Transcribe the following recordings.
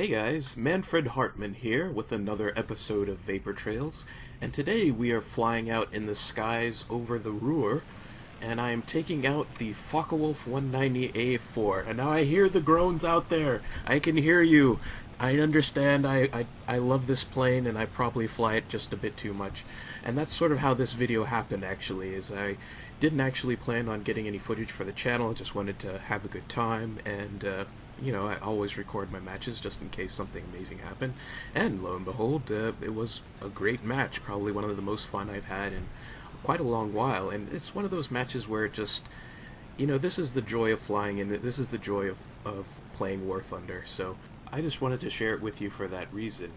Hey guys, Manfred Hartman here with another episode of Vapor Trails, and today we are flying out in the skies over the Ruhr, and I am taking out the Focke-Wulf 190A4. And now I hear the groans out there. I can hear you. I understand. I love this plane, and I probably fly it just a bit too much. And that's sort of how this video happened, actually, is I didn't actually plan on getting any footage for the channel. I just wanted to have a good time, and I always record my matches just in case something amazing happened. And lo and behold, it was a great match, probably one of the most fun I've had in quite a long while. And it's one of those matches where it just, this is the joy of flying, and this is the joy of playing War Thunder. So I just wanted to share it with you for that reason.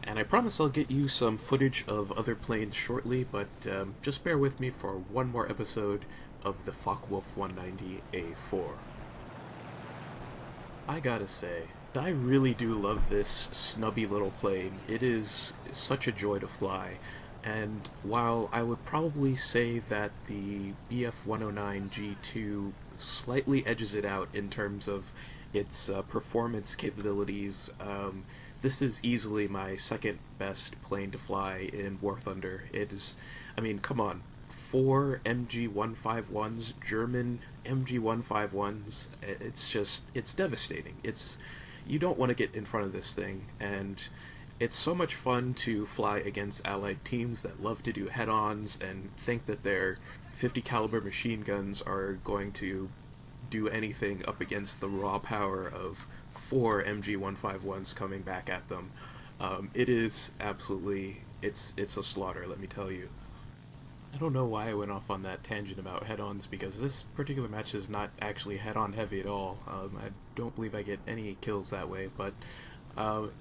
And I promise I'll get you some footage of other planes shortly, but just bear with me for one more episode of the Focke-Wulf 190A4. I gotta say, I really do love this snubby little plane. It is such a joy to fly, and while I would probably say that the BF-109G2 slightly edges it out in terms of its performance capabilities, this is easily my second best plane to fly in War Thunder. It is, come on. 4 MG-151s, German MG-151s. It's devastating. You don't want to get in front of this thing, and it's so much fun to fly against allied teams that love to do head-ons and think that their 50 caliber machine guns are going to do anything up against the raw power of 4 MG-151s coming back at them. It is absolutely, it's a slaughter, let me tell you. I don't know why I went off on that tangent about head-ons, because this particular match is not actually head-on heavy at all. I don't believe I get any kills that way, but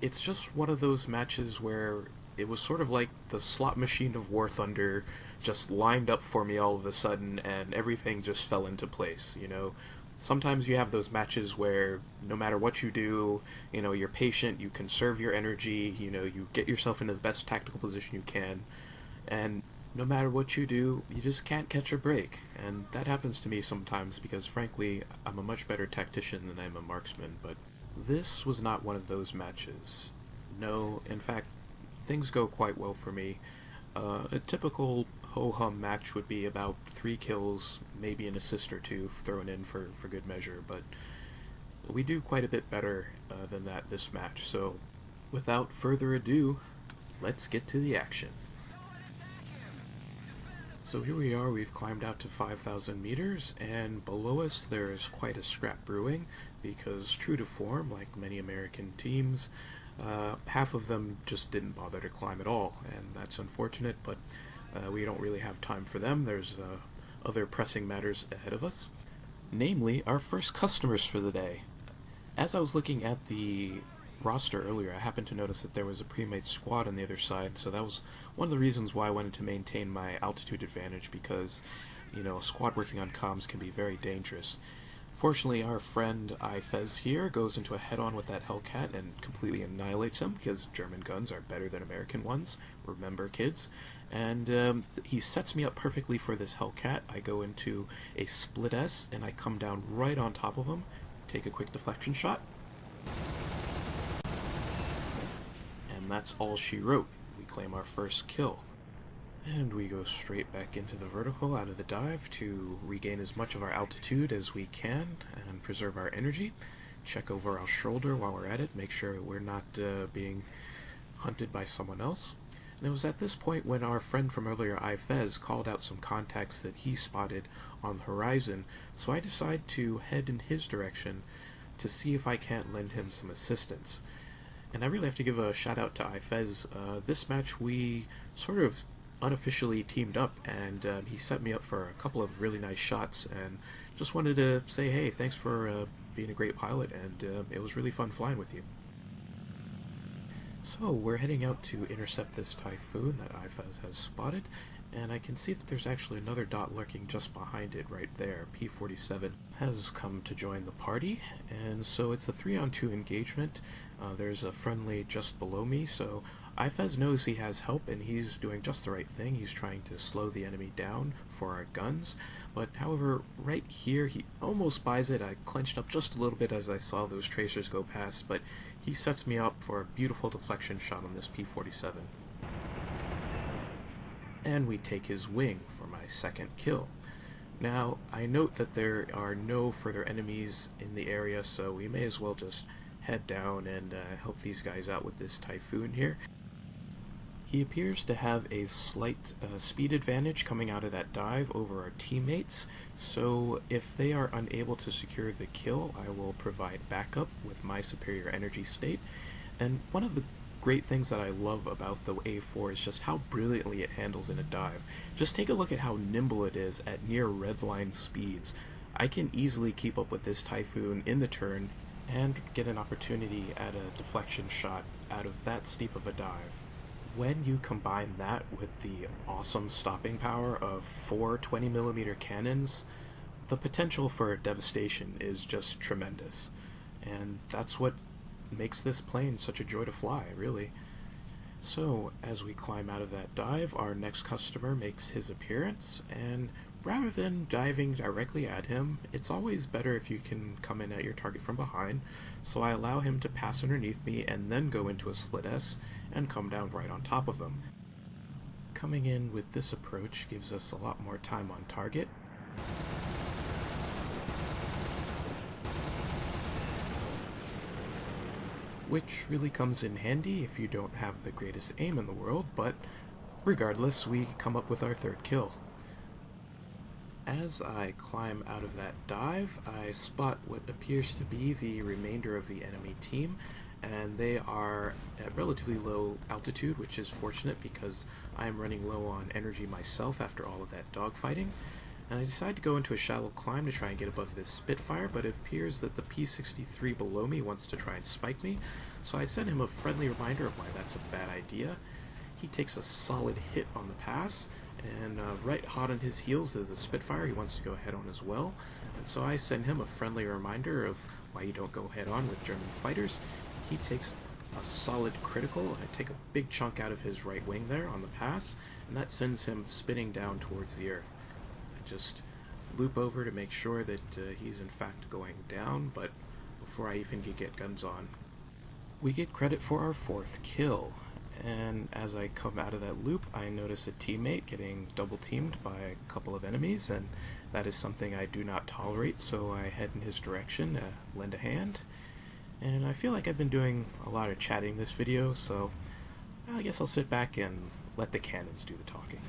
it's just one of those matches where it was sort of like the slot machine of War Thunder just lined up for me all of a sudden, and everything just fell into place, Sometimes you have those matches where no matter what you do, you're patient, you conserve your energy, you get yourself into the best tactical position you can, and no matter what you do, you just can't catch a break. And that happens to me sometimes because, frankly, I'm a much better tactician than I'm a marksman, but this was not one of those matches. No, in fact, things go quite well for me. A typical ho-hum match would be about 3 kills, maybe an assist or 2 thrown in for good measure, but we do quite a bit better than that this match. So, without further ado, let's get to the action. So here we are, we've climbed out to 5,000 meters, and below us there is quite a scrap brewing, because true to form, like many American teams, half of them just didn't bother to climb at all, and that's unfortunate, but we don't really have time for them. There's other pressing matters ahead of us, namely our first customers for the day. As I was looking at the roster earlier, I happened to notice that there was a pre-made squad on the other side, so that was one of the reasons why I wanted to maintain my altitude advantage, because, a squad working on comms can be very dangerous. Fortunately, our friend Ifez here goes into a head-on with that Hellcat and completely annihilates him, because German guns are better than American ones, remember kids, and he sets me up perfectly for this Hellcat. I go into a split S, and I come down right on top of him, take a quick deflection shot, and that's all she wrote. We claim our first kill. And we go straight back into the vertical out of the dive to regain as much of our altitude as we can and preserve our energy. Check over our shoulder while we're at it, make sure that we're not being hunted by someone else. And it was at this point when our friend from earlier, Ifez, called out some contacts that he spotted on the horizon, so I decide to head in his direction to see if I can't lend him some assistance. And I really have to give a shout out to Ifez. This match we sort of unofficially teamed up, and he set me up for a couple of really nice shots, and just wanted to say, hey, thanks for being a great pilot, and it was really fun flying with you. So we're heading out to intercept this Typhoon that Ifez has spotted, and I can see that there's actually another dot lurking just behind it right there. P-47 has come to join the party, and so it's a 3-on-2 engagement. There's a friendly just below me, so Ifez knows he has help and he's doing just the right thing. He's trying to slow the enemy down for our guns. But however, right here he almost buys it. I clenched up just a little bit as I saw those tracers go past, but he sets me up for a beautiful deflection shot on this P-47. And we take his wing for my second kill. Now, I note that there are no further enemies in the area, so we may as well just head down and help these guys out with this Typhoon here. He appears to have a slight speed advantage coming out of that dive over our teammates, so if they are unable to secure the kill, I will provide backup with my superior energy state. And one of the great things that I love about the A4 is just how brilliantly it handles in a dive. Just take a look at how nimble it is at near redline speeds. I can easily keep up with this Typhoon in the turn and get an opportunity at a deflection shot out of that steep of a dive. When you combine that with the awesome stopping power of 4 20mm cannons, the potential for devastation is just tremendous. And that's what makes this plane such a joy to fly, really. So, as we climb out of that dive, our next customer makes his appearance, and rather than diving directly at him, it's always better if you can come in at your target from behind, so I allow him to pass underneath me and then go into a split S and come down right on top of him. Coming in with this approach gives us a lot more time on target, which really comes in handy if you don't have the greatest aim in the world, but regardless, we come up with our third kill. As I climb out of that dive, I spot what appears to be the remainder of the enemy team, and they are at relatively low altitude, which is fortunate because I am running low on energy myself after all of that dogfighting. And I decide to go into a shallow climb to try and get above this Spitfire, but it appears that the P-63 below me wants to try and spike me, so I send him a friendly reminder of why that's a bad idea. He takes a solid hit on the pass, and right hot on his heels is a Spitfire he wants to go head on as well, and so I send him a friendly reminder of why you don't go head on with German fighters. He takes a solid critical, and I take a big chunk out of his right wing there on the pass, and that sends him spinning down towards the earth. Just loop over to make sure that he's in fact going down, but before I even get guns on, we get credit for our fourth kill. And as I come out of that loop, I notice a teammate getting double teamed by a couple of enemies, and that is something I do not tolerate, so I head in his direction to lend a hand. And I feel like I've been doing a lot of chatting this video, so I guess I'll sit back and let the cannons do the talking.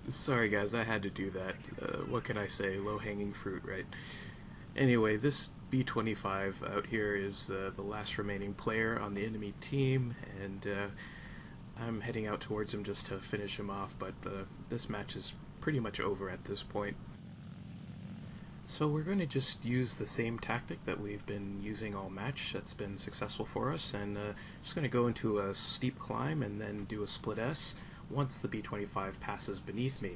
Sorry guys, I had to do that. What can I say? Low-hanging fruit, right? Anyway, this B-25 out here is the last remaining player on the enemy team, and I'm heading out towards him just to finish him off, but this match is pretty much over at this point. So we're going to just use the same tactic that we've been using all match that's been successful for us, and just going to go into a steep climb and then do a split S once the B-25 passes beneath me.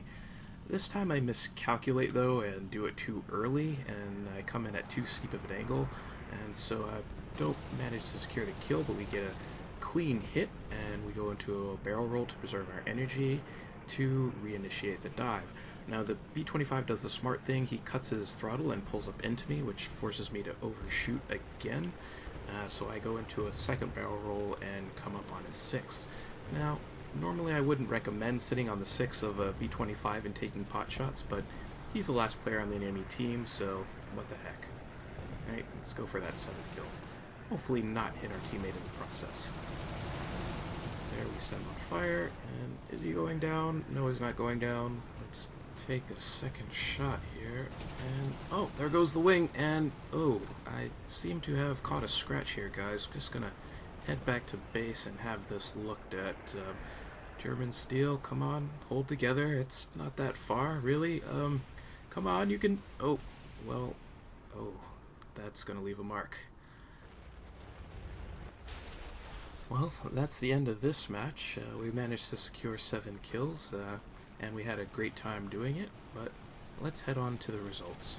This time I miscalculate though and do it too early, and I come in at too steep of an angle, and so I don't manage to secure the kill, but we get a clean hit, and we go into a barrel roll to preserve our energy to reinitiate the dive. Now the B-25 does the smart thing, he cuts his throttle and pulls up into me, which forces me to overshoot again, so I go into a second barrel roll and come up on his 6. Now, normally I wouldn't recommend sitting on the 6 of a B-25 and taking pot shots, but he's the last player on the enemy team, so what the heck. Alright, let's go for that 7th kill. Hopefully not hit our teammate in the process. There, we set him on fire, and is he going down? No, he's not going down. Let's take a second shot here, and oh, there goes the wing, and oh, I seem to have caught a scratch here, guys. I'm just gonna head back to base and have this looked at. German steel, come on, hold together. It's not that far, really. Come on, you can. Oh, well, oh, that's gonna leave a mark. Well, that's the end of this match. We managed to secure 7 kills, and we had a great time doing it, but let's head on to the results.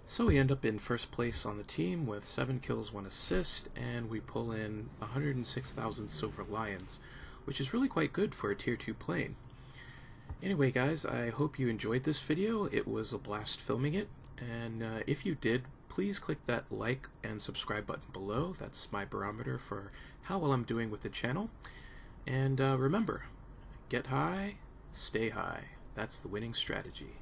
So we end up in first place on the team with 7 kills, 1 assist, and we pull in 106,000 Silver Lions, which is really quite good for a Tier 2 plane. Anyway guys, I hope you enjoyed this video. It was a blast filming it, and if you did, please click that like and subscribe button below. That's my barometer for how well I'm doing with the channel. And remember, get high, stay high. That's the winning strategy.